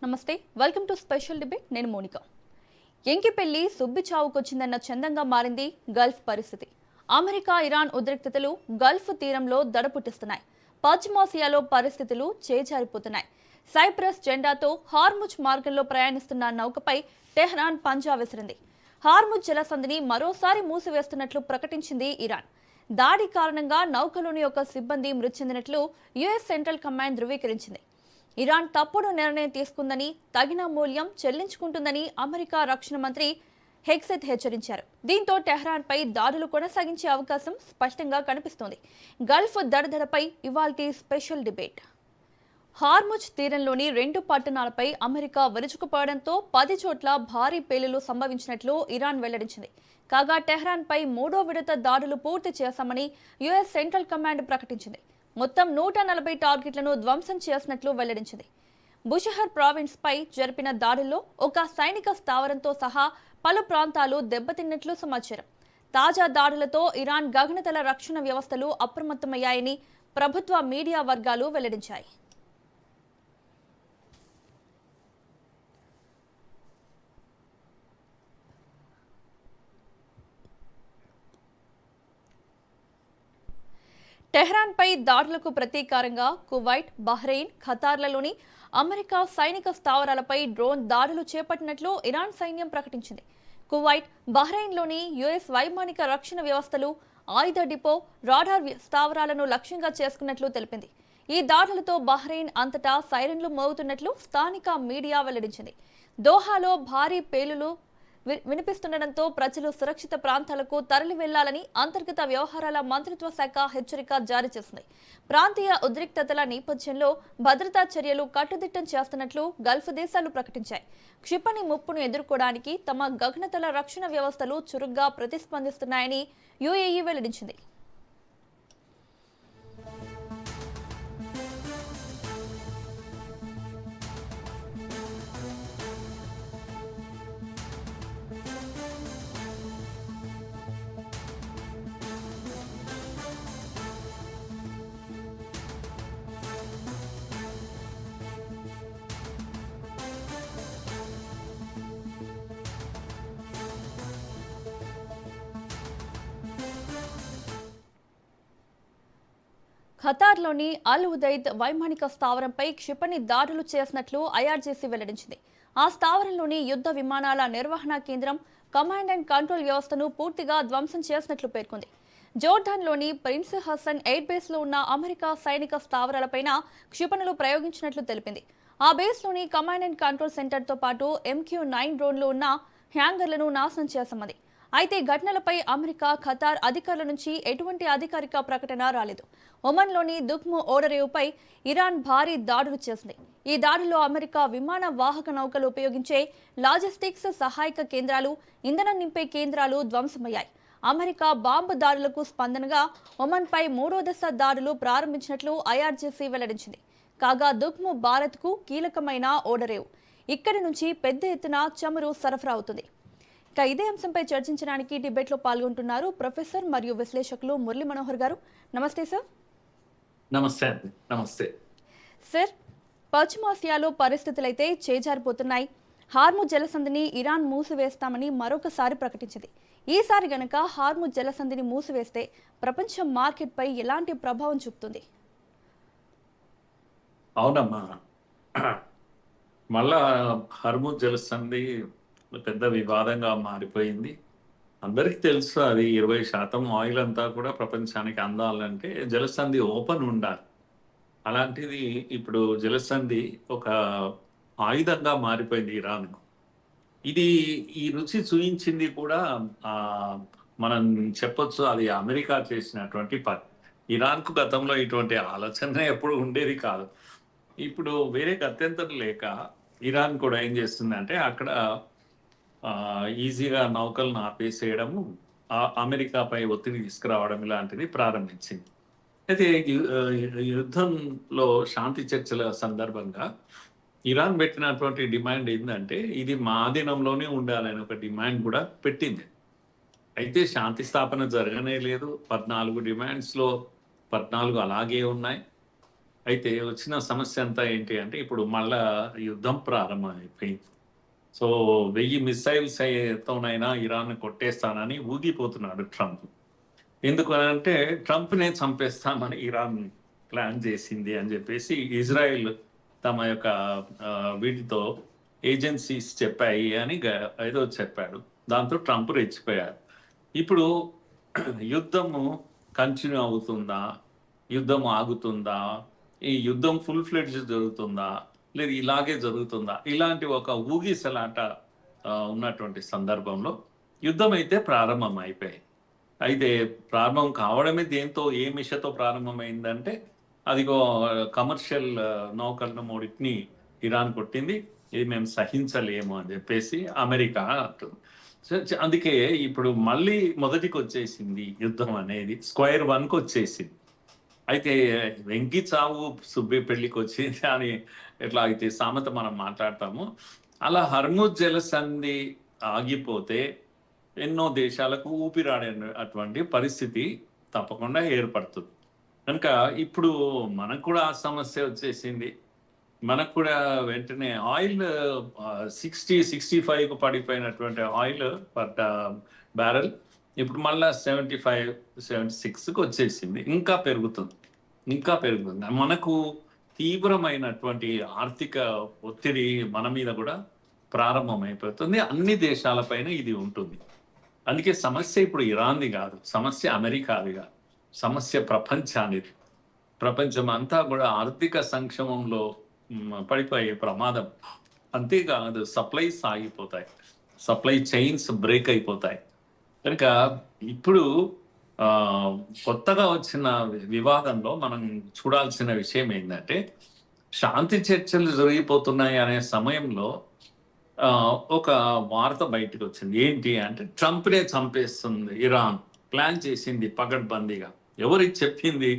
నమస్తే, welcome to special debate. నేను Monica. ఎంకి పెళ్లి సుబ్బి చావుకొచ్చిందన్న చందంగా మారింది గల్ఫ్ పరిస్థితి. అమెరికా ఇరాన్ ఉద్రిక్తతలు గల్ఫ్ తీరంలో దడపుట్టిస్తున్నాయి. పశ్చిమాసియాలో పరిస్థితులు చేజారిపోతున్నాయి. సైప్రస్ జెండాతో హార్ముజ్ మార్గంలో ప్రయాణిస్తున్న నౌకపై టెహ్రాన్ పంజా విసిరింది. హార్ముజ్ జలసంధిని మరోసారి మూసివేస్తున్నట్లు ప్రకటించింది ఇరాన్. దాడి కారణంగా నౌకలోని ఒక సిబ్బంది మృతి చెందినట్లు యుఎస్ సెంట్రల్ కమాండ్ ధృవీకరించింది. ఇరాన్ తప్పుడు నిర్ణయం తీసుకుందని, తగిన మూల్యం చెల్లించుకుంటుందని అమెరికా రక్షణ మంత్రి హెక్సెత్ హెచ్చరించారు. దీంతో టెహ్రాన్పై దాడులు కొనసాగించే అవకాశం స్పష్టంగా కనిపిస్తోంది. గల్ఫ్ దడదడపై ఇవాల్టి స్పెషల్ డిబేట్. హార్ముజ్ తీరంలోని 2 పట్టణాలపై అమెరికా విరుచుకుపడడంతో 10 చోట్ల భారీ పేలులు సంభవించినట్లు ఇరాన్ వెల్లడించింది. కాగా టెహ్రాన్పై 3వ విడత దాడులు పూర్తి చేశామని యుఎస్ సెంట్రల్ కమాండ్ ప్రకటించింది. మొత్తం 140 టార్గెట్లను ధ్వంసం చేసినట్లు వెల్లడించింది. బుషహర్ ప్రావిన్స్ పై జరిపిన దాడుల్లో ఒక సైనిక స్థావరంతో సహా పలు ప్రాంతాలు దెబ్బతిన్నట్లు సమాచారం. తాజా దాడులతో ఇరాన్ గగనతల రక్షణ వ్యవస్థలు అప్రమత్తమయ్యాయని ప్రభుత్వ మీడియా వర్గాలు వెల్లడించాయి. టెహ్రాన్పై దాడులకు ప్రతీకారంగా కువైట్, బహ్రెయిన్, ఖతార్లలోని అమెరికా సైనిక స్థావరాలపై డ్రోన్ దాడులు చేపట్టినట్లు ఇరాన్ సైన్యం ప్రకటించింది. కువైట్, బహ్రెయిన్లోని యుఎస్ వైమానిక రక్షణ వ్యవస్థలు, ఆయుధ డిపో, రాడార్ స్థావరాలను లక్ష్యంగా చేసుకున్నట్లు తెలిపింది. ఈ దాడులతో బహ్రెయిన్ అంతటా సైరన్లు మోగుతున్నట్లు స్థానిక మీడియా వెల్లడించింది. దోహాలో భారీ పేలులు వినిపిస్తుండటంతో ప్రజలు సురక్షిత ప్రాంతాలకు తరలి వెళ్లాలని అంతర్గత వ్యవహారాల మంత్రిత్వ శాఖ హెచ్చరిక జారీ చేసింది. ప్రాంతీయ ఉద్రిక్తతల నేపథ్యంలో భద్రతా చర్యలు కట్టుదిట్టం చేస్తున్నట్లు గల్ఫ్ దేశాలు ప్రకటించాయి. క్షిపణి ముప్పును ఎదుర్కోవడానికి తమ గగనతల రక్షణ వ్యవస్థలు చురుగ్గా ప్రతిస్పందిస్తున్నాయని యుఏఈ వెల్లడించింది. ఖతార్లోని అల్ ఉదైద్ వైమానిక స్థావరంపై క్షిపణి దాడులు చేసినట్లు ఐఆర్జీసీ వెల్లడించింది. ఆ స్థావరంలోని యుద్ధ విమానాల నిర్వహణ కేంద్రం, కమాండ్ అండ్ కంట్రోల్ వ్యవస్థను పూర్తిగా ధ్వంసం చేసినట్లు పేర్కొంది. జోర్డాన్లోని ప్రిన్స్ హసన్ ఎయిర్ బేస్లో ఉన్న అమెరికా సైనిక స్థావరాలపైన క్షిపణులు ప్రయోగించినట్లు తెలిపింది. ఆ బేస్లోని కమాండ్ అండ్ కంట్రోల్ సెంటర్తో పాటు MQ-9 డ్రోన్లు ఉన్న హ్యాంగర్లను నాశనం చేశామది. అయితే ఘటనలపై అమెరికా, ఖతార్ అధికారుల నుంచి ఎటువంటి అధికారిక ప్రకటన రాలేదు. ఒమన్లోని దుఖ్ము ఓడరేవుపై ఇరాన్ భారీ దాడులు చేసింది. ఈ దాడిలో అమెరికా విమాన వాహక నౌకలు ఉపయోగించే లాజిస్టిక్స్ సహాయక కేంద్రాలు, ఇంధనం నింపే కేంద్రాలు ధ్వంసమయ్యాయి. అమెరికా బాంబు దాడులకు స్పందనగా ఒమన్పై 3వ దశ దాడులు ప్రారంభించినట్లు ఐఆర్జీసీ వెల్లడించింది. కాగా దుఖ్ము భారత్కు కీలకమైన ఓడరేవు. ఇక్కడి నుంచి పెద్ద ఎత్తున చమురు సరఫరా అవుతుంది. ఇదే అంశంపై చర్చించడానికి డిబేట్లో పాల్గొంటున్నారు ప్రొఫెసర్ మరియు విశ్లేషకులు మురళీ మనోహర్ గారు. నమస్తే సార్. నమస్తే. నమస్తే సార్. పశ్చిమాసియాలో పరిస్థితులైతే చేజారిపోతున్నాయి. హార్ముజ్ జలసంధిని ఇరాన్ మూసివేస్తామని మరొకసారి ప్రకటించింది. ఈసారి గనక హార్ముజ్ జలసంధిని మూసివేస్తే ప్రపంచ మార్కెట్పై ఎలాంటి ప్రభావం చూపుతుంది? అవునమ్మా, మళ్ళా హార్ముజ్ జలసంధి పెద్ద వివాదంగా మారిపోయింది. అందరికీ తెలుసు, అది 20% ఆయిల్ అంతా కూడా ప్రపంచానికి అందాలంటే జలసంధి ఓపెన్ ఉండాలి. అలాంటిది ఇప్పుడు జలసంధి ఒక ఆయుధంగా మారిపోయింది ఇరాన్కు. ఇది ఈ రుచి చూయించింది కూడా మనం చెప్పొచ్చు, అది అమెరికా చేసినటువంటి పని. ఇరాన్కు గతంలో ఇటువంటి ఆలోచన ఎప్పుడు ఉండేది కాదు. ఇప్పుడు వేరే గత్యంతరం లేక ఇరాన్ కూడా ఏం చేస్తుందంటే అక్కడ ఈజీగా నౌకలను ఆపేసేయడము, అమెరికాపై ఒత్తిడి తీసుకురావడం ఇలాంటిది ప్రారంభించింది. అయితే యుద్ధంలో శాంతి చర్చల సందర్భంగా ఇరాన్ పెట్టినటువంటి డిమాండ్ ఏంటంటే ఇది మా ఆధీనంలోనే ఉండాలని ఒక డిమాండ్ కూడా పెట్టింది. అయితే శాంతి స్థాపన జరగనే లేదు. 14 డిమాండ్స్లో 14 అలాగే ఉన్నాయి. అయితే వచ్చిన సమస్య అంతా ఏంటి అంటే ఇప్పుడు మళ్ళా యుద్ధం ప్రారంభమైపోయింది. సో 1000 మిసైల్స్ తోనైనా ఇరాన్ కొట్టేస్తానని ఊగిపోతున్నాడు ట్రంప్. ఎందుకు అనంటే ట్రంప్‌నే చంపేస్తామని ఇరాన్ ప్లాన్ చేసింది అని చెప్పేసి ఇజ్రాయెల్ తమ యొక్క వీటితో ఏజెన్సీస్ చెప్పాయి అని ఏదో చెప్పాడు. దాంతో ట్రంప్ రెచ్చిపోయారు. ఇప్పుడు యుద్ధము కంటిన్యూ అవుతుందా? యుద్ధం ఆగుతుందా? ఈ యుద్ధం ఫుల్ ఫ్లెడ్జ్డ్ జరుగుతుందా? లేదు ఇలాగే జరుగుతుందా? ఇలాంటి ఒక ఊగిసలాట ఉన్నటువంటి సందర్భంలో యుద్ధం అయితే ప్రారంభం అయిపోయాయి. అయితే ప్రారంభం కావడమే దేంతో ఏ మిషతో ప్రారంభమైందంటే అదిగో కమర్షియల్ నౌకలను మూడింటిని ఇరాన్ కొట్టింది. ఇది మేము సహించలేము అని చెప్పేసి అమెరికా అంటుంది. అందుకే ఇప్పుడు మళ్ళీ మొదటికి వచ్చేసింది యుద్ధం అనేది స్క్వేర్ వన్కి వచ్చేసింది. అయితే వెంకి చావు సుబ్బి పెళ్లికి వచ్చింది అని ఎట్లా అయితే సామెత మనం మాట్లాడతాము, అలా హర్ముజ్ జలసంధి ఆగిపోతే ఎన్నో దేశాలకు ఊపిరాడే అటువంటి పరిస్థితి తప్పకుండా ఏర్పడుతుంది. కనుక ఇప్పుడు మనకు కూడా ఆ సమస్య వచ్చేసింది. మనకు కూడా వెంటనే ఆయిల్ 60-65 పడిపోయినటువంటి ఆయిల్ పర్ బ్యారెల్ ఇప్పుడు మళ్ళా 75-76కి వచ్చేసింది. ఇంకా పెరుగుతుంది. మనకు తీవ్రమైనటువంటి ఆర్థిక ఒత్తిడి మన మీద కూడా ప్రారంభమైపోతుంది. అన్ని దేశాలపైన ఇది ఉంటుంది. అందుకే సమస్య ఇప్పుడు ఇరాన్ది కాదు, సమస్య అమెరికాది కాదు, సమస్య ప్రపంచానిది. ప్రపంచం అంతా కూడా ఆర్థిక సంక్షోభంలో పడిపోయే ప్రమాదం. అంతేకాదు సప్లైస్ ఆగిపోతాయి, సప్లై చైన్స్ బ్రేక్ అయిపోతాయి. కనుక ఇప్పుడు కొత్తగా వచ్చిన వివాదంలో మనం చూడాల్సిన విషయం ఏంటంటే శాంతి చర్చలు జరిగిపోతున్నాయి అనే సమయంలో ఒక వార్త బయటకు వచ్చింది. ఏంటి అంటే ట్రంప్నే చంపేస్తుంది ఇరాన్ ప్లాన్ చేసింది పగడ్బందీగా. ఎవరికి చెప్పింది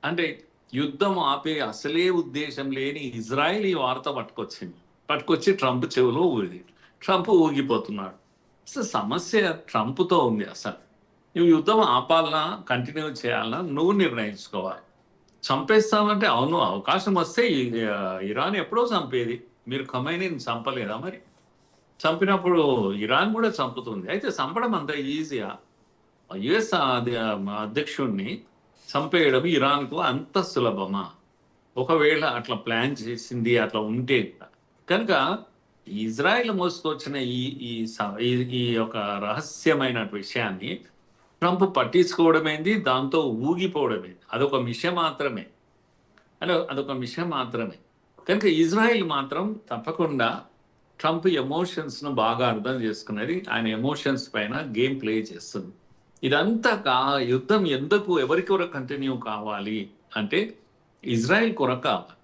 అంటే యుద్ధం ఆపే అసలే ఉద్దేశం లేని ఇజ్రాయెల్ ఈ వార్త పట్టుకొచ్చి ట్రంప్ చెవిలో ఊది. ట్రంప్ ఊగిపోతున్నాడు. అసలు సమస్య ట్రంప్తో ఉంది. అసలు నువ్వు యుద్ధం ఆపాలన్నా కంటిన్యూ చేయాలన్నా నువ్వు నిర్ణయించుకోవాలి. చంపేస్తామంటే అవును అవకాశం వస్తే ఇరాన్ ఎప్పుడో చంపేది. మీరు ఖమైనీని చంపలేదా? మరి చంపినప్పుడు ఇరాన్ కూడా చంపుతుంది. అయితే చంపడం అంత ఈజీగా? యుఎస్ అధ్యక్షుడిని చంపేయడం ఇరాన్కు అంత సులభమా? ఒకవేళ అట్లా ప్లాన్ చేసింది అట్లా ఉంటే కనుక ఇజ్రాయెల్ మోసుకొచ్చిన ఈ యొక్క రహస్యమైన విషయాన్ని ట్రంప్ పట్టించుకోవడమేంది, దాంతో ఊగిపోవడమేంది, అదొక మిషన్ మాత్రమే. కనుక ఇజ్రాయెల్ మాత్రం తప్పకుండా ట్రంప్ ఎమోషన్స్ను బాగా అర్థం చేసుకున్నది. ఆయన ఎమోషన్స్ పైన గేమ్ ప్లే చేస్తుంది. ఇదంతా యుద్ధం ఎందుకు ఎవరి కొరకు కంటిన్యూ కావాలి అంటే ఇజ్రాయెల్ కొరకు కావాలి.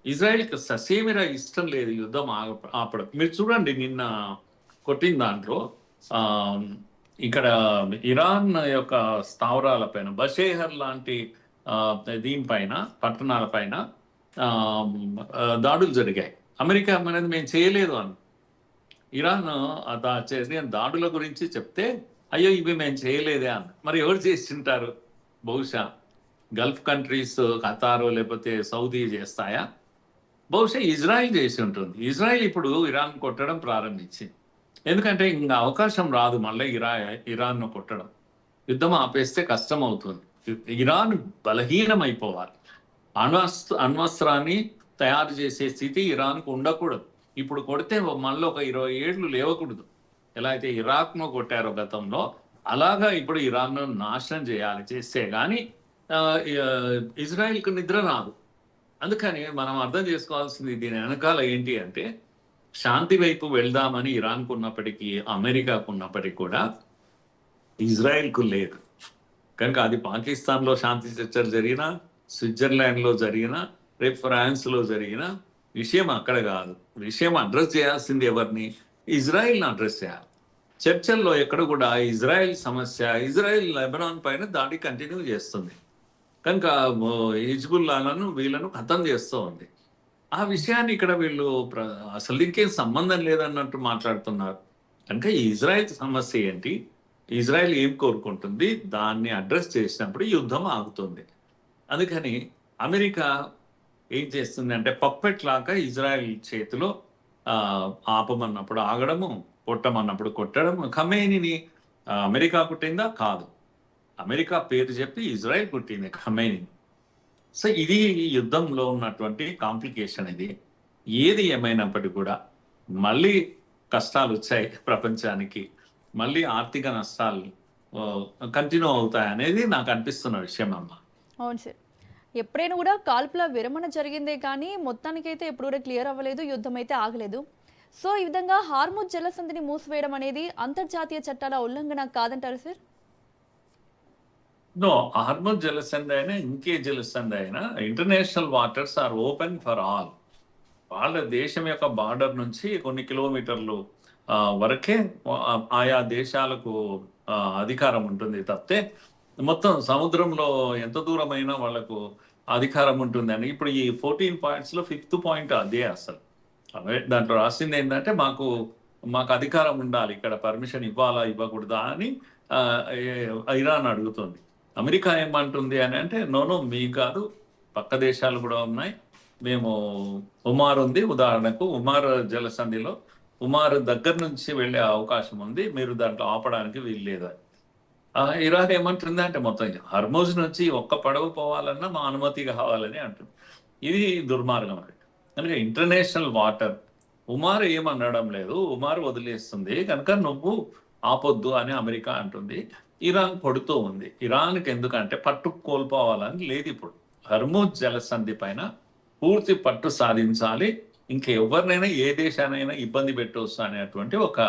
ఇజ్రాయెల్కి ససేమిరా ఇష్టం లేదు యుద్ధం ఆపడం. మీరు చూడండి నిన్న కొట్టిన దాంట్లో ఇక్కడ ఇరాన్ యొక్క స్థావరాల పైన బషేహర్ లాంటి దీనిపైన పట్టణాల పైన దాడులు జరిగాయి. అమెరికా అనేది మేము చేయలేదు అని ఇరాన్ చేసిన దాడుల గురించి చెప్తే అయ్యో ఇవి మేము చేయలేదే అన్న. మరి ఎవరు చేసింటారు? బహుశా గల్ఫ్ కంట్రీస్, ఖతారు లేకపోతే సౌదీ చేస్తాయా? బహుశా ఇజ్రాయిల్ చేసి ఉంటుంది. ఇజ్రాయిల్ ఇప్పుడు ఇరాన్ కొట్టడం ప్రారంభించింది. ఎందుకంటే ఇంకా అవకాశం రాదు మళ్ళీ ఇరాన్ను కొట్టడం. యుద్ధం ఆపేస్తే కష్టం అవుతుంది. ఇరాన్ బలహీనం అయిపోవాలి. అణ్వస్త్రాన్ని తయారు చేసే స్థితి ఇరాన్కు ఉండకూడదు. ఇప్పుడు కొడితే మళ్ళీ ఒక 20 ఏళ్ళు లేవకూడదు. ఎలా అయితే ఇరాక్ను కొట్టారో గతంలో, అలాగా ఇప్పుడు ఇరాన్ను నాశనం చేస్తే కానీ ఇజ్రాయిల్కు నిద్ర రాదు. అందుకని మనం అర్థం చేసుకోవాల్సింది దీని వెనకాల ఏంటి అంటే శాంతి వైపు వెళ్దామని ఇరాన్కు ఉన్నప్పటికీ, అమెరికాకు ఉన్నప్పటికీ కూడా ఇజ్రాయిల్కు లేదు. కనుక అది పాకిస్తాన్లో శాంతి చర్చలు జరిగినా, స్విట్జర్లాండ్లో జరిగినా, రేపు ఫ్రాన్స్లో జరిగిన విషయం అక్కడ కాదు. విషయం అడ్రస్ చేయాల్సింది ఎవరిని? ఇజ్రాయిల్ని అడ్రస్ చేయాలి. చర్చల్లో ఎక్కడ కూడా ఇజ్రాయెల్ సమస్య, ఇజ్రాయెల్ లెబనాన్ పైన దాడి కంటిన్యూ చేస్తుంది. కనుక హిజ్బుల్లాలను వీళ్ళను ఖతం చేస్తూ ఉంది. ఆ విషయాన్ని ఇక్కడ వీళ్ళు అసలు ఇంకేం సంబంధం లేదన్నట్టు మాట్లాడుతున్నారు. కనుక ఇజ్రాయెల్ సమస్య ఏంటి, ఇజ్రాయెల్ ఏం కోరుకుంటుంది, దాన్ని అడ్రస్ చేసినప్పుడు యుద్ధం ఆగుతుంది. అందుకని అమెరికా ఏం చేస్తుంది అంటే పప్పెట్ లాగా ఇజ్రాయెల్ చేతిలో ఆ, ఆపమన్నప్పుడు ఆగడము, కొట్టమన్నప్పుడు కొట్టడం. ఖమేనీని అమెరికా కుట్టిందా? కాదు. అమెరికా పేరు చెప్పి ఇజ్రాయెల్ కుట్టింది ఖమేనీని. సో ఇది ఈ యుద్ధంలో ఉన్నటువంటి కాంప్లికేషన్ ఇది. ఏది ఏమైనప్పటికీ కూడా మళ్ళీ కష్టాలు వచ్చాయి ప్రపంచానికి, మళ్ళీ ఆర్థిక నష్టాలు కంటిన్యూ అవుతాయి అనేది నాకు అనిపిస్తున్న విషయం అమ్మ. అవును సార్. ఎప్పుడైనా కూడా కాల్పుల విరమణ జరిగిందే కానీ మొత్తానికైతే ఎప్పుడు కూడా క్లియర్ అవ్వలేదు, యుద్ధం అయితే ఆగలేదు. సో ఈ విధంగా హార్ముజ్ జలసంధిని మూసివేయడం అనేది అంతర్జాతీయ చట్టాల ఉల్లంఘన కాదంటారు సార్? నో, హార్మోన్ జలసంధి అయినా ఇంకే జలసంధి అయినా international waters are open for all. వాళ్ళ దేశం యొక్క బార్డర్ నుంచి కొన్ని కిలోమీటర్లు వరకే ఆయా దేశాలకు అధికారం ఉంటుంది తప్పితే మొత్తం సముద్రంలో ఎంత దూరమైనా వాళ్ళకు అధికారం ఉంటుందని. ఇప్పుడు ఈ 14 పాయింట్స్లో 5th పాయింట్ అదే అసలు. దాంట్లో రాసింది ఏంటంటే మాకు అధికారం ఉండాలి, ఇక్కడ పర్మిషన్ ఇవ్వాలా ఇవ్వకూడదా అని ఇరాన్ అడుగుతుంది. అమెరికా ఏమంటుంది అని అంటే నోనో మీ కాదు, పక్క దేశాలు కూడా ఉన్నాయి, మేము ఉమార్ ఉంది, ఉదాహరణకు ఉమార్ జలసంధిలో ఉమార్ దగ్గర నుంచి వెళ్ళే అవకాశం ఉంది, మీరు దాంట్లో ఆపడానికి వీలు లేదు. ఇరాన్ ఏమంటుంది అంటే మొత్తం హర్మోజ్ నుంచి ఒక్క పడవ పోవాలన్నా మా అనుమతి కావాలని అంటుంది. ఇది దుర్మార్గం. అది అందుకే ఇంటర్నేషనల్ వాటర్ ఉమార్ ఏమనడం లేదు, ఉమార్ వదిలేస్తుంది కనుక నువ్వు ఆపొద్దు అని అమెరికా అంటుంది. ఇరాన్ కొడుతూ ఉంది. ఇరాన్కి ఎందుకంటే పట్టు కోల్పోవాలని లేదు. ఇప్పుడు హర్మూజ్ జలసంధి పైన పూర్తి పట్టు సాధించాలి, ఇంకెవరినైనా ఏ దేశానైనా ఇబ్బంది పెట్టవచ్చు అనేటువంటి ఒక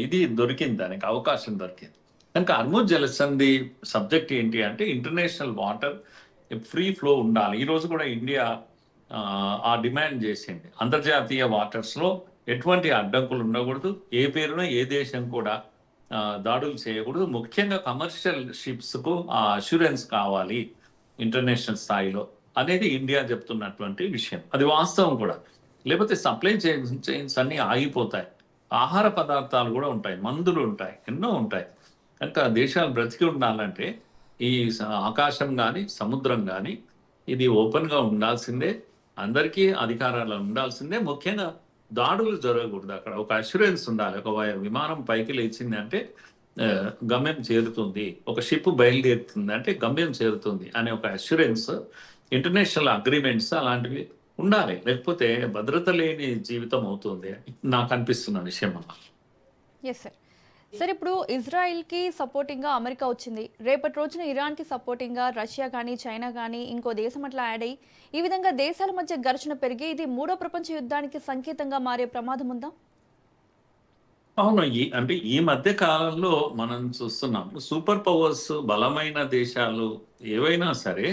ఇది దొరికింది, దానికి అవకాశం దొరికింది. కనుక హర్మూజ్ జలసంధి సబ్జెక్ట్ ఏంటి అంటే ఇంటర్నేషనల్ వాటర్ ఫ్రీ ఫ్లో ఉండాలి. ఈరోజు కూడా ఇండియా ఆ డిమాండ్ చేసింది. అంతర్జాతీయ వాటర్స్లో ఎటువంటి అడ్డంకులు ఉండకూడదు, ఏ పేరున ఏ దేశం కూడా దాడులు చేయకూడదు. ముఖ్యంగా కమర్షియల్ షిప్స్కు ఆ అష్యూరెన్స్ కావాలి ఇంటర్నేషనల్ స్థాయిలో అనేది ఇండియా చెప్తున్నటువంటి విషయం. అది వాస్తవం కూడా. లేకపోతే సప్లై చైన్స్ అన్నీ ఆగిపోతాయి. ఆహార పదార్థాలు కూడా ఉంటాయి, మందులు ఉంటాయి, ఎన్నో ఉంటాయి. కనుక దేశాలు బ్రతికి ఉండాలంటే ఈ ఆకాశం కానీ సముద్రం కానీ ఇది ఓపెన్గా ఉండాల్సిందే, అందరికీ అధికారాలు ఉండాల్సిందే. ముఖ్యంగా దాడులు జరగకూడదు. అక్కడ ఒక అష్యూరెన్స్ ఉండాలి. ఒక విమానం పైకి లేచింది అంటే గమ్యం చేరుతుంది, ఒక షిప్ బయలుదేరుతుంది అంటే గమ్యం చేరుతుంది అనే ఒక అష్యూరెన్స్, ఇంటర్నేషనల్ అగ్రిమెంట్స్ అలాంటివి ఉండాలి. లేకపోతే భద్రత లేని జీవితం అవుతుంది నాకు అనిపిస్తున్న విషయం అన్న. Yes sir. సార్ ఇప్పుడు ఇజ్రాయిల్కి సపోర్టింగ్గా అమెరికా వచ్చింది, రేపటి రోజున ఇరాన్కి సపోర్టింగ్గా రష్యా కానీ చైనా కానీ ఇంకో దేశం అట్లా యాడ్ అయ్యి ఈ విధంగా దేశాల మధ్య ఘర్షణ పెరిగి ఇది 3వ ప్రపంచ యుద్ధానికి సంకేతంగా మారే ప్రమాదం ఉందా? అవును. అంటే ఈ మధ్య కాలంలో మనం చూస్తున్నాం సూపర్ పవర్స్, బలమైన దేశాలు ఏవైనా సరే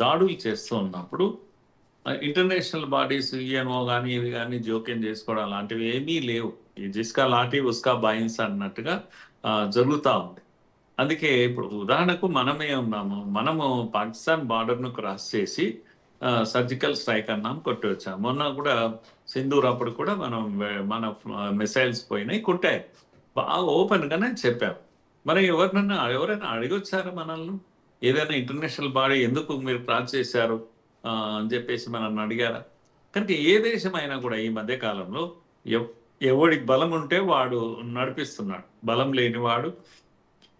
దాడులు చేస్తూ ఉన్నప్పుడు ఇంటర్నేషనల్ బాడీస్ యుఎన్ఓ కానీ ఇవి కానీ జోక్యం చేసుకోవడం అలాంటివి ఏమీ లేవు. ఈ జిస్కా లాఠీ ఉస్కా బాయిన్స్ అన్నట్టుగా జరుగుతూ ఉంది. అందుకే ఇప్పుడు ఉదాహరణకు మనమే ఉన్నాము, మనము పాకిస్తాన్ బార్డర్ను క్రాస్ చేసి సర్జికల్ స్ట్రైక్ అన్నాం, కొట్టి వచ్చాము. మొన్న కూడా సింధూర్ అప్పుడు కూడా మన మిసైల్స్ పోయినాయి, కొట్టాయి. బాగా ఓపెన్గానే చెప్పాము. మరి ఎవరైనా అడిగొచ్చారు మనల్ని? ఏదైనా ఇంటర్నేషనల్ బాడీ ఎందుకు మీరు క్రాస్ చేశారు అని చెప్పేసి మనల్ని అడిగారా? కనుక ఏ దేశమైనా కూడా ఈ మధ్య కాలంలో ఎవడికి బలం ఉంటే వాడు నడిపిస్తున్నాడు, బలం లేనివాడు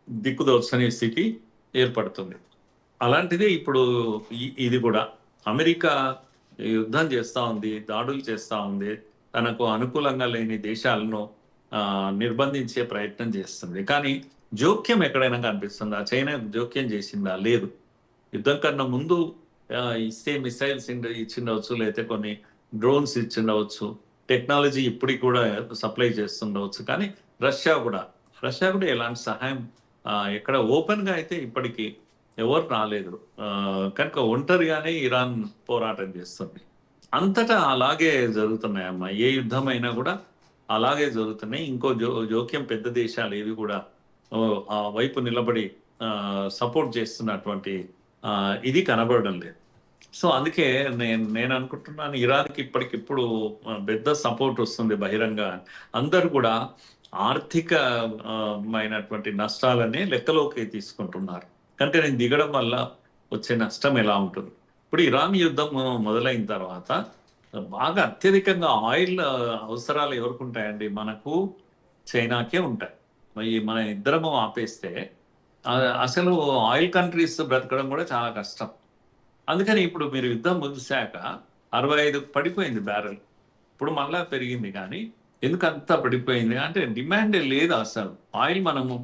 దిక్కుదోచని స్థితి ఏర్పడుతుంది. అలాంటిదే ఇప్పుడు ఇది కూడా. అమెరికా యుద్ధం చేస్తూ ఉంది, దాడులు చేస్తూ ఉంది, తనకు అనుకూలంగా లేని దేశాలను నిర్బంధించే ప్రయత్నం చేస్తుంది. కానీ జోక్యం ఎక్కడైనా కనిపిస్తుందా? చైనా జోక్యం చేసిందా? లేదు. యుద్ధం కన్నా ముందు ఇస్తే మిసైల్స్ ఇచ్చిండవచ్చు, లేకపోతే కొన్ని డ్రోన్స్ ఇచ్చిండవచ్చు, టెక్నాలజీ ఇప్పటికి కూడా సప్లై చేస్తుండవచ్చు. కానీ రష్యా కూడా ఎలాంటి సహాయం ఎక్కడ ఓపెన్గా అయితే ఇప్పటికీ ఎవరు రాలేదు. కనుక ఒంటరిగానే ఇరాన్ పోరాటం చేస్తుంది. అంతటా అలాగే జరుగుతున్నాయమ్మా. ఏ యుద్ధమైనా కూడా అలాగే జరుగుతున్నాయి. ఇంకో జోక్యం పెద్ద దేశాలు ఏవి కూడా ఆ వైపు నిలబడి సపోర్ట్ చేస్తున్నటువంటి ఇది కనబడడం లేదు. సో అందుకే నేను అనుకుంటున్నాను ఇరాన్కి ఇప్పటికిప్పుడు పెద్ద సపోర్ట్ వస్తుంది బహిరంగ. అందరూ కూడా ఆర్థికమైనటువంటి నష్టాలనే లెక్కలోకి తీసుకుంటున్నారు. కనుక నేను దిగడం వల్ల వచ్చే నష్టం ఎలా ఉంటుంది, ఇప్పుడు ఇరాన్ యుద్ధం మొదలైన తర్వాత బాగా అత్యధికంగా ఆయిల్ అవసరాలు ఎవరికి ఉంటాయండి? మనకు, చైనాకే ఉంటాయి. మరి మన ఇద్దరము ఆపేస్తే అసలు ఆయిల్ కంట్రీస్ బ్రతకడం కూడా చాలా కష్టం. అందుకని ఇప్పుడు మీరు యుద్ధం ముగిశాక 65 పడిపోయింది బ్యారెల్. ఇప్పుడు మళ్ళా పెరిగింది కానీ ఎందుకు అంత పడిపోయింది అంటే డిమాండ్ లేదు అసలు. ఆయిల్ మనము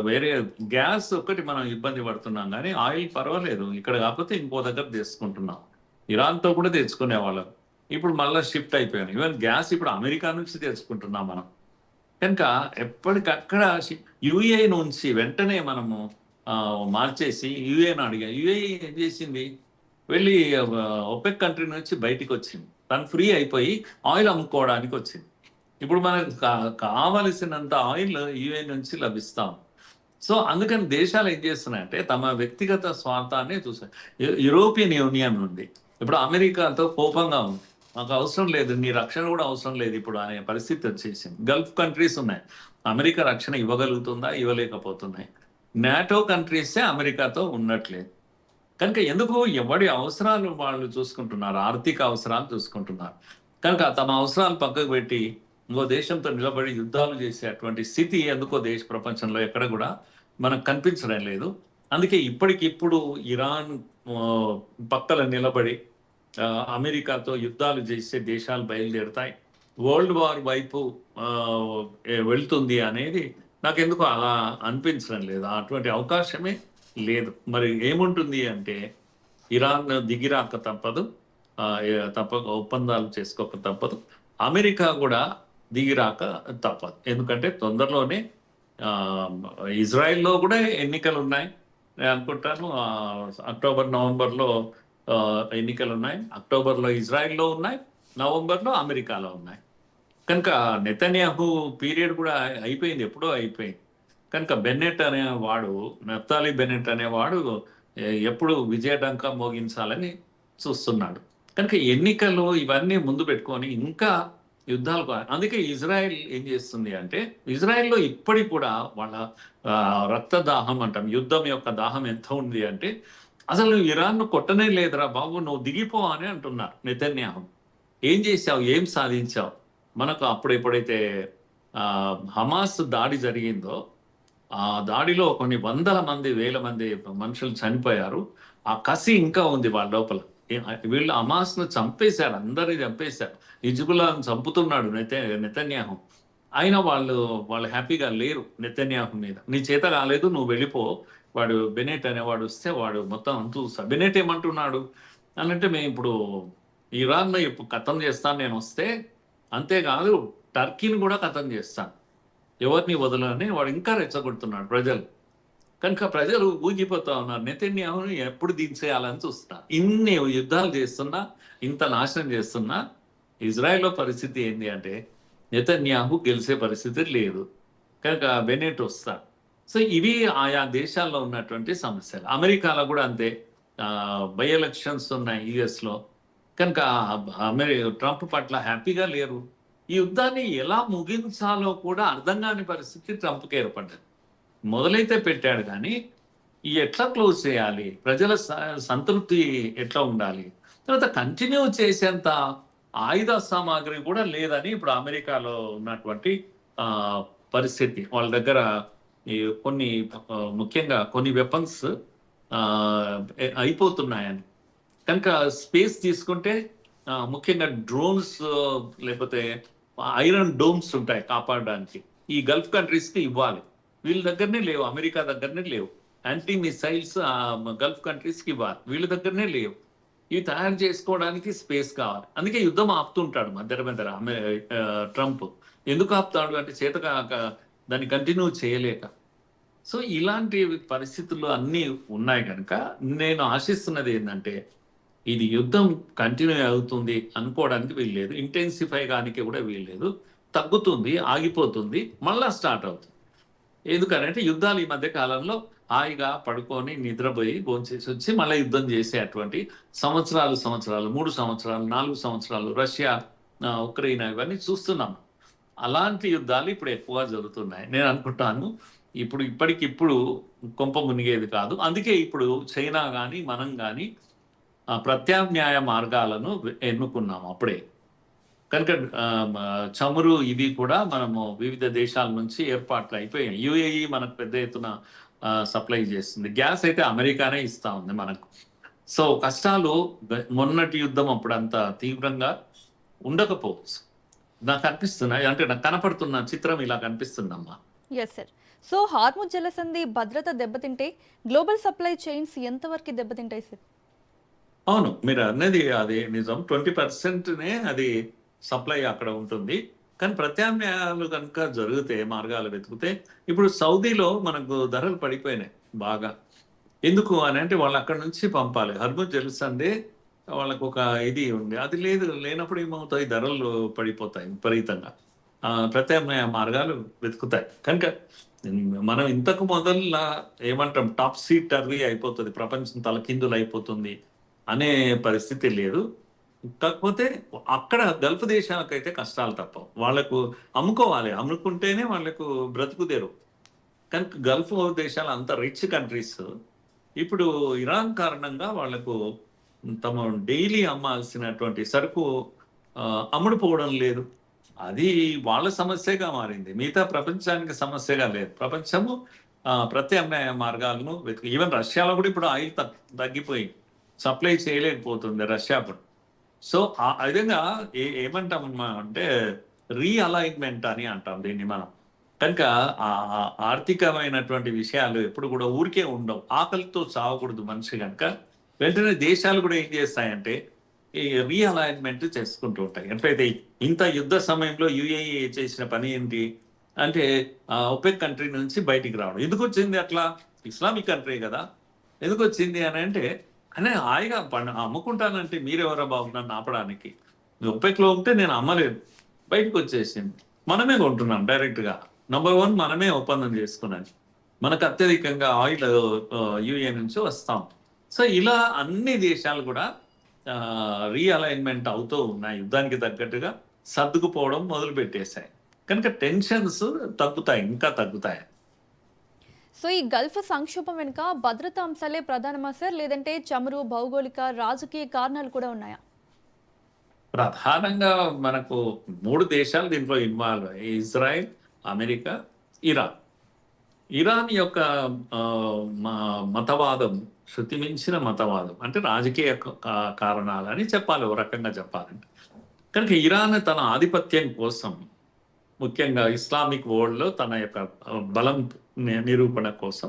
వేరే గ్యాస్ ఒక్కటి మనం ఇబ్బంది పడుతున్నాం కానీ ఆయిల్ పర్వాలేదు. ఇక్కడ కాకపోతే ఇంకో దగ్గర తెచ్చుకుంటున్నాం. ఇరాన్తో కూడా తెచ్చుకునే వాళ్ళం. ఇప్పుడు మళ్ళీ షిఫ్ట్ అయిపోయాను. ఈవెన్ గ్యాస్ ఇప్పుడు అమెరికా నుంచి తెచ్చుకుంటున్నాం మనం. కనుక ఎప్పటికక్కడ యుఏ నుంచి వెంటనే మనము మార్చేసి యుఏని అడిగా. యుఏ ఏం చేసింది? వెళ్ళి ఒపెక్ కంట్రీ నుంచి బయటికి వచ్చింది. తను ఫ్రీ అయిపోయి ఆయిల్ అమ్ముకోవడానికి వచ్చింది. ఇప్పుడు మనకు కావలసినంత ఆయిల్ యుఏ నుంచి లభిస్తాం. సో అందుకని దేశాలు ఏం చేస్తున్నాయంటే తమ వ్యక్తిగత స్వార్థాన్ని చూసాయి. యూరోపియన్ యూనియన్ ఉంది, ఇప్పుడు అమెరికాతో కోపంగా ఉంది. మాకు అవసరం లేదు, నీ రక్షణ కూడా అవసరం లేదు ఇప్పుడు అనే పరిస్థితి వచ్చేసింది. గల్ఫ్ కంట్రీస్ ఉన్నాయి, అమెరికా రక్షణ ఇవ్వగలుగుతుందా? ఇవ్వలేకపోతున్నాయి. నాటో కంట్రీసే అమెరికాతో ఉన్నట్లేదు. కనుక ఎందుకు ఎవడి అవసరాలు వాళ్ళు చూసుకుంటున్నారు, ఆర్థిక అవసరాలు చూసుకుంటున్నారు. కనుక తమ అవసరాలు పక్కకు పెట్టి ఇంకో దేశంతో నిలబడి యుద్ధాలు చేసేటువంటి స్థితి ఎందుకో ప్రపంచంలో ఎక్కడ కూడా మనకు కనిపించడం లేదు. అందుకే ఇప్పటికిప్పుడు ఇరాన్ పక్కన నిలబడి అమెరికాతో యుద్ధాలు చేసే దేశాలు బయలుదేరుతాయి, వరల్డ్ వార్ వైపు వెళ్తుంది అనేది నాకెందుకు అలా అనిపించడం లేదు. అటువంటి అవకాశమే లేదు. మరి ఏముంటుంది అంటే ఇరాన్ దిగిరాక తప్పదు, ఒప్పందాలు చేసుకోక తప్పదు. అమెరికా కూడా దిగిరాక తప్పదు. ఎందుకంటే తొందరలోనే ఇజ్రాయెల్లో కూడా ఎన్నికలు ఉన్నాయి. నేను అనుకుంటాను అక్టోబర్ నవంబర్లో ఎన్నికలు ఉన్నాయి. అక్టోబర్లో ఇజ్రాయెల్లో ఉన్నాయి, నవంబర్లో అమెరికాలో ఉన్నాయి. కనుక నెతన్యాహు పీరియడ్ కూడా అయిపోయింది, ఎప్పుడో అయిపోయింది. కనుక బెన్నెట్ అనేవాడు, నఫ్తాలి బెన్నెట్ అనేవాడు ఎప్పుడు విజయడంక మోగించాలని చూస్తున్నాడు. కనుక ఎన్నికలు ఇవన్నీ ముందు పెట్టుకొని ఇంకా యుద్ధాలు. అందుకే ఇజ్రాయెల్ ఏం చేస్తుంది అంటే ఇజ్రాయెల్లో ఇప్పటికి కూడా వాళ్ళ రక్తదాహం అంటాం, యుద్ధం యొక్క దాహం ఎంత ఉంది అంటే అసలు నువ్వు ఇరాన్ను కొట్టనే లేదురా బాబు, నువ్వు దిగిపో అని అంటున్నారు నెతన్యాహు. ఏం చేశావు, ఏం సాధించావు? మనకు అప్పుడు ఎప్పుడైతే హమాస్ దాడి జరిగిందో ఆ దాడిలో కొన్ని వందల మంది, వేల మంది మనుషులు చనిపోయారు. ఆ కసి ఇంకా ఉంది వాళ్ళ లోపల. వీళ్ళు హమాస్ను చంపేశారు, అందరినీ చంపేశారు. హిజ్బుల్లాను చంపుతున్నాడు నెతన్యాహు. అయినా వాళ్ళు హ్యాపీగా లేరు నెతన్యాహు మీద. నీ చేత కాలేదు, నువ్వు వెళ్ళిపో. వాడు బెనెట్ అనేవాడు వస్తే వాడు మొత్తం అంతూ చూస్తాడు. బెనెట్ ఏమంటున్నాడు అనంటే, మేము ఇప్పుడు ఇరాన్లో ఇప్పుడు ఖతం చేస్తాను నేను వస్తే, అంతేకాదు టర్కీని కూడా ఖతం చేస్తాను, ఎవరిని వదలని వాడు ఇంకా రెచ్చగొడుతున్నాడు ప్రజలు. కనుక ప్రజలు ఊగిపోతా ఉన్నారు, నెతన్యాహుని ఎప్పుడు దించేయాలని చూస్తున్నారు. ఇన్ని యుద్ధాలు చేస్తున్నా, ఇంత నాశనం చేస్తున్నా ఇజ్రాయెల్లో పరిస్థితి ఏంటి అంటే నెతన్యాహు గెలిచే పరిస్థితి లేదు. కనుక బెనెట్ వస్తారు. సో ఇవి ఆయా దేశాల్లో ఉన్నటువంటి సమస్యలు. అమెరికాలో కూడా అంతే, బై ఎలక్షన్స్ ఉన్నాయి యుఎస్లో. కనుక ట్రంప్ పట్ల హ్యాపీగా లేరు. ఈ యుద్ధాన్ని ఎలా ముగించాలో కూడా అర్థం కాని పరిస్థితి ట్రంప్కి ఏర్పడ్డది. మొదలైతే పెట్టాడు కానీ ఎట్లా క్లోజ్ చేయాలి, ప్రజల సంతృప్తి ఎట్లా ఉండాలి, తర్వాత కంటిన్యూ చేసేంత ఆయుధ సామాగ్రి కూడా లేదని ఇప్పుడు అమెరికాలో ఉన్నటువంటి పరిస్థితి. వాళ్ళ దగ్గర కొన్ని ముఖ్యంగా కొన్ని వెపన్స్ అయిపోతున్నాయని. కనుక స్పేస్ తీసుకుంటే ముఖ్యంగా డ్రోన్స్ లేకపోతే ఐరన్ డోమ్స్ ఉంటాయి కాపాడడానికి, ఈ గల్ఫ్ కంట్రీస్కి ఇవ్వాలి. వీళ్ళ దగ్గరనే లేవు, అమెరికా దగ్గరనే లేవు. యాంటీ మిసైల్స్ గల్ఫ్ కంట్రీస్కి ఇవ్వాలి, వీళ్ళ దగ్గరనే లేవు. ఇవి తయారు చేసుకోవడానికి స్పేస్ కావాలి. అందుకే యుద్ధం ఆపుతుంటాడు మధ్య ట్రంప్. ఎందుకు ఆపుతాడు అంటే చేతకాక దాన్ని కంటిన్యూ చేయలేక. సో ఇలాంటి పరిస్థితులు అన్నీ ఉన్నాయి కనుక నేను ఆశిస్తున్నది ఏంటంటే ఇది యుద్ధం కంటిన్యూ అవుతుంది అనుకోవడానికి వీల్లేదు, ఇంటెన్సిఫై కానికి కూడా వీల్లేదు. తగ్గుతుంది, ఆగిపోతుంది, మళ్ళా స్టార్ట్ అవుతుంది. ఎందుకంటే యుద్ధాలు ఈ మధ్య కాలంలో హాయిగా పడుకొని నిద్రపోయి భోంచేసి వచ్చి మళ్ళీ యుద్ధం చేసేటువంటి సంవత్సరాలు 3 సంవత్సరాలు 4 సంవత్సరాలు రష్యా ఉక్రెయిన్ ఇవన్నీ చూస్తున్నాం. అలాంటి యుద్ధాలు ఇప్పుడు ఎక్కువగా జరుగుతున్నాయి. నేను అనుకుంటాను ఇప్పటికిప్పుడు కొంప మునిగేది కాదు. అందుకే ఇప్పుడు చైనా కానీ మనం కానీ ప్రత్యామ్నాయ మార్గాలను ఎన్నుకున్నాం అప్పుడే. కనుక చమురు ఇవి కూడా మనము వివిధ దేశాల నుంచి ఏర్పాట్లు అయిపోయాయి. యుఏఈ మనకు పెద్ద ఎత్తున సప్లై చేస్తుంది. గ్యాస్ అయితే అమెరికానే ఇస్తా ఉంది మనకు. సో కష్టాలు మొన్నటి యుద్ధం అప్పుడు అంత తీవ్రంగా ఉండకపోవచ్చు. నాకు అనిపిస్తున్నాయి, అంటే నాకు కనపడుతున్న చిత్రం ఇలా కనిపిస్తుందమ్మా. Yes sir. సో హార్ముజ్ జలసంధి భద్రత దెబ్బతింటే గ్లోబల్ సప్లై చైన్స్ ఎంతవరకు దెబ్బతింటాయి సార్? అవును, మీరు అన్నది అది నిజం. 20%నే అది సప్లై అక్కడ ఉంటుంది. కానీ ప్రత్యామ్నాయాలు కనుక జరిగితే, మార్గాలు వెతికితే, ఇప్పుడు సౌదీలో మనకు ధరలు పడిపోయినాయి బాగా. ఎందుకు అని అంటే వాళ్ళు అక్కడ నుంచి పంపాలి. హర్ముజ్ జలసంధి వాళ్ళకు ఒక ఇది ఉంది. అది లేనప్పుడు ఏమవుతాయి, ధరలు పడిపోతాయి విపరీతంగా. ప్రత్యామ్నాయ మార్గాలు వెతుకుతాయి. కనుక మనం ఇంతకు మొదల ఏమంటాం, టాప్ సీట్ టర్వీ అయిపోతుంది, ప్రపంచం తలకిందులు అయిపోతుంది అనే పరిస్థితి లేదు. కాకపోతే అక్కడ గల్ఫ్ దేశాలకైతే కష్టాలు తప్పవు. వాళ్ళకు అమ్ముకోవాలి, అమ్ముకుంటేనే వాళ్ళకు బ్రతుకుదేరు. కనుక గల్ఫ్ దేశాలు అంత రిచ్ కంట్రీస్ ఇప్పుడు ఇరాన్ కారణంగా వాళ్లకు తమ డైలీ అమ్మాల్సినటువంటి సరుకు అమ్ముడుపోవడం లేదు. అది వాళ్ళ సమస్యగా మారింది, మిగతా ప్రపంచానికి సమస్యగా లేదు. ప్రపంచము ప్రత్యామ్నాయ మార్గాలను ఈవెన్ రష్యాలో కూడా ఇప్పుడు ఆయిల్ తగ్గిపోయి సప్లై చేయలేకపోతుంది రష్యా కూడా. సో ఆ విధంగా ఏమంటాం అంటే రీఅలైన్మెంట్ అని అంటాం దీన్ని మనం. కనుక ఆర్థికమైనటువంటి విషయాలు ఎప్పుడు కూడా ఊరికే ఉండవు. ఆకలితో చావకూడదు మనిషి. కనుక వెంటనే దేశాలు కూడా ఏం చేస్తాయంటే ఈ రీఅలైన్మెంట్ చేసుకుంటూ ఉంటాయి. ఎట్లయితే ఇంత యుద్ధ సమయంలో యుఏఈ చేసిన పని ఏంటి అంటే ఒపెక్ కంట్రీ నుంచి బయటికి రావడం. ఎందుకు వచ్చింది అట్లా? ఇస్లామిక్ కంట్రీ కదా. ఎందుకు వచ్చింది అని అంటే హాయిగా అమ్ముకుంటానంటే మీరెవరో బాబు నన్ను ఆపడానికి? ఒపెక్లో ఉంటే నేను అమ్మలేదు, బయటకు వచ్చేసింది. మనమే కొంటున్నాం డైరెక్ట్గా. నంబర్ 1 మనమే ఒప్పందం చేసుకున్నాను. మనకు అత్యధికంగా ఆయిల్ యుఏ నుంచి వస్తాం. సో ఇలా అన్ని దేశాలు కూడా రీఅలైన్మెంట్ అవుతూ ఉన్నాయి, యుద్ధానికి తగ్గట్టుగా సర్దుకుపోవడం మొదలు పెట్టేశాయి. కనుక టెన్షన్స్ తగ్గుతాయి, ఇంకా తగ్గుతాయి. సో ఈ గల్ఫ్ సంక్షోభం వెనుక భద్రతా అంశాలే ప్రధానమా సార్, లేదంటే చమురు, భౌగోళిక, రాజకీయ కారణాలు కూడా ఉన్నాయా? ప్రధానంగా మనకు 3 దేశాలు దీంట్లో ఇన్వాల్వ్ అయ్యాయి: ఇజ్రాయెల్, అమెరికా, ఇరాన్. ఇరాన్ యొక్క మతవాదం శృతిమించిన మతవాదం, అంటే రాజకీయ కారణాలని చెప్పాలి, ఒక రకంగా చెప్పాలంటే. కనుక ఇరాన్ తన ఆధిపత్యం కోసం, ముఖ్యంగా ఇస్లామిక్ వరల్డ్లో తన యొక్క బలం నిరూపణ కోసం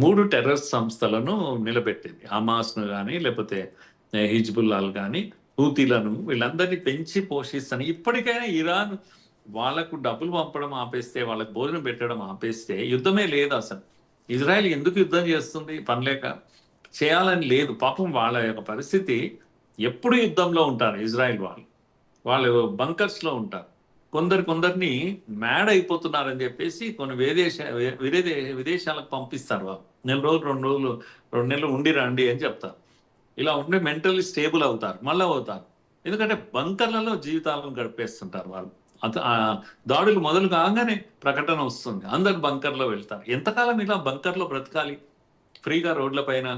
3 టెర్రర్ సంస్థలను నిలబెట్టింది. హమాస్ను కానీ, లేకపోతే హిజ్బుల్లాలు కానీ, హూతీలను, వీళ్ళందరినీ పెంచి పోషిస్తాను. ఇప్పటికైనా ఇరాన్ వాళ్ళకు డబ్బులు పంపడం ఆపేస్తే, వాళ్ళకు భోజనం పెట్టడం ఆపేస్తే యుద్ధమే లేదు అసలు. ఇజ్రాయెల్ ఎందుకు యుద్ధం చేస్తుంది? పనిలేక చేయాలని లేదు. పాపం వాళ్ళ యొక్క పరిస్థితి, ఎప్పుడు యుద్ధంలో ఉంటారు ఇజ్రాయెల్ వాళ్ళు బంకర్స్లో ఉంటారు. కొందరిని మ్యాడ్ అయిపోతున్నారని చెప్పేసి కొన్ని విదేశాలకు పంపిస్తారు. వాళ్ళు 1 రోజులు 2 నెలలు ఉండి రండి అని చెప్తారు. ఇలా ఉండి మెంటల్లీ స్టేబుల్ అవుతారు, మళ్ళీ అవుతారు. ఎందుకంటే బంకర్లలో జీవితాలను గడిపేస్తుంటారు వాళ్ళు. దాడులు మొదలు కాగానే ప్రకటన వస్తుంది, అందరు బంకర్లో వెళ్తారు. ఎంతకాలం ఇలా బంకర్లో బ్రతకాలి ఫ్రీగా రోడ్ల పైన?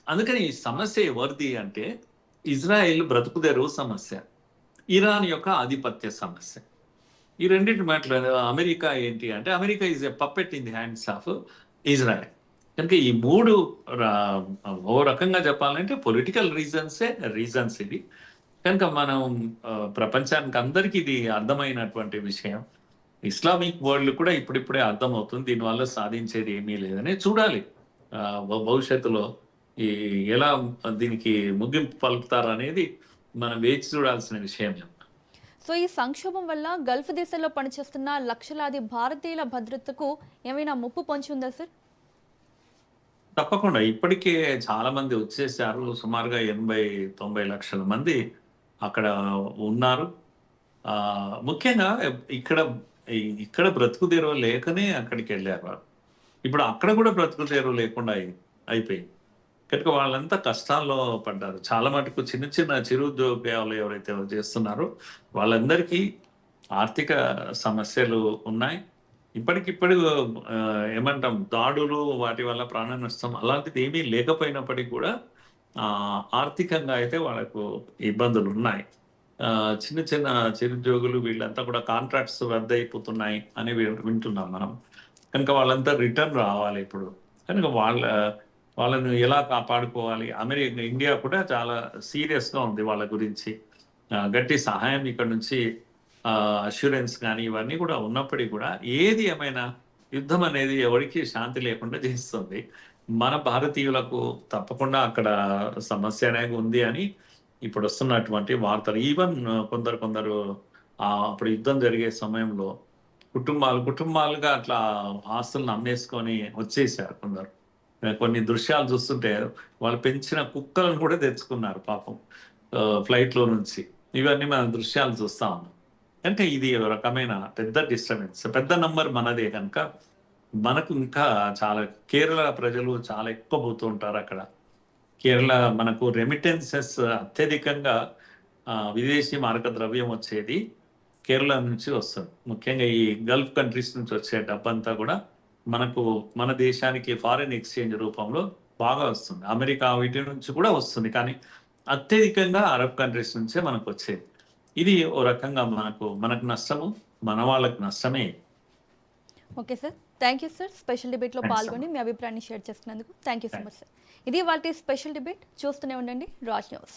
అందుకని ఈ సమస్య ఎవరిది అంటే ఇజ్రాయెల్ బ్రతుకుదెరువు సమస్య, ఇరాన్ యొక్క ఆధిపత్య సమస్య. ఈ రెండింటి మాటలు అమెరికా ఏంటి అంటే, America is a puppet in the hands of Israel. కనుక ఈ 3 ఓ రకంగా చెప్పాలంటే పొలిటికల్ రీజన్స్ ఇది. కనుక మనం ప్రపంచానికి అందరికీ ఇది అర్థమైనటువంటి విషయం. ఇస్లామిక్ వరల్డ్ కూడా ఇప్పుడిప్పుడే అర్థమవుతుంది, దీనివల్ల సాధించేది ఏమీ లేదని. చూడాలి భవిష్యత్తులో ఎలా దీనికి ముగింపు పలుకుతారనేది మనం వేచి చూడాల్సిన విషయం. సో ఈ సంక్షోభం వల్ల గల్ఫ్ దేశాల్లో పనిచేస్తున్న లక్షలాది భారతీయుల భద్రతకు ఏమైనా ముప్పు పొంచి ఉందా సార్? తప్పకుండా. ఇప్పటికే చాలా మంది వచ్చేసారు. సుమారుగా 80-90 లక్షల మంది అక్కడ ఉన్నారు. ముఖ్యంగా ఇక్కడ బ్రతుకుదెరువు లేకనే అక్కడికి వెళ్ళారు వాళ్ళు. ఇప్పుడు అక్కడ కూడా బ్రతుకుదెరువు లేకుండా అయిపోయింది. కనుక వాళ్ళంతా కష్టాల్లో పడ్డారు. చాలా మటుకు చిన్న చిరుద్యోగాలు ఎవరైతే చేస్తున్నారో వాళ్ళందరికీ ఆర్థిక సమస్యలు ఉన్నాయి. ఇప్పటికిప్పుడు ఏమంటాం, దాడులు, వాటి వల్ల ప్రాణ నష్టం అలాంటిది ఏమీ లేకపోయినప్పటికీ కూడా ఆర్థికంగా అయితే వాళ్ళకు ఇబ్బందులు ఉన్నాయి. చిన్న చిన్న చిరుద్యోగులు వీళ్ళంతా కూడా కాంట్రాక్ట్స్ రద్దయిపోతున్నాయి అని వింటున్నాం మనం. కనుక వాళ్ళంతా రిటర్న్ రావాలి ఇప్పుడు. కనుక వాళ్ళను ఎలా కాపాడుకోవాలి? ఇండియా కూడా చాలా సీరియస్‌గా ఉంది వాళ్ళ గురించి. గట్టి సహాయం ఇక్కడ నుంచి అష్యూరెన్స్ గాని ఇవన్నీ కూడా ఉన్నప్పటికి కూడా ఏది ఏమైనా యుద్ధం అనేది ఎవరికీ శాంతి లేకుండా చేస్తుంది. మన భారతీయులకు తప్పకుండా అక్కడ సమస్య అనేది ఉంది అని ఇప్పుడొస్తున్నటువంటి వార్తలు. ఈవెన్ కొందరు అప్పుడు యుద్ధం జరిగే సమయంలో కుటుంబాలుగా అట్లా ఆస్తులను అమ్మేసుకొని వచ్చేసారు కొందరు. కొన్ని దృశ్యాలు చూస్తుంటే వాళ్ళు పెంచిన కుక్కలను కూడా తెచ్చుకున్నారు పాపం ఫ్లైట్‌లో నుంచి. ఇవన్నీ మనం దృశ్యాలు చూస్తా ఉన్నాం. అంటే ఇది ఒక రకమైన పెద్ద డిస్టర్బెన్స్. పెద్ద నంబర్ మనదే కనుక మనకు ఇంకా చాలా కేరళ ప్రజలు చాలా ఎక్కువ పోతూ ఉంటారు అక్కడ. కేరళ మనకు రెమిటెన్సెస్ అత్యధికంగా విదేశీ మారక ద్రవ్యం వచ్చేది కేరళ నుంచి వస్తుంది. ముఖ్యంగా ఈ గల్ఫ్ కంట్రీస్ నుంచి వచ్చే డబ్బంతా కూడా మన దేశానికి ఫారిన్ ఎక్స్‌చేంజ్ రూపంలో బాగా వస్తుంది. అమెరికా వీటి నుంచి కూడా వస్తుంది. కానీ అత్యధికంగా అరబ్ కంట్రీస్ నుంచే మనకొచ్చేది. ఇది ఓ రకంగా మనకు నష్టము. మన వాళ్ళకి నష్టమే. Okay sir. Thank you sir. Special డిబేట్లో థాంక్స్ పాల్గొని అమ్మా. మీ అభిప్రాయాన్ని షేర్ చేసుకున్నందుకు thank you so thanks. Much sir. ఇది ఇవాల్టి స్పెషల్ డిబేట్. చూస్తూనే ఉండండి రాజ్ న్యూస్.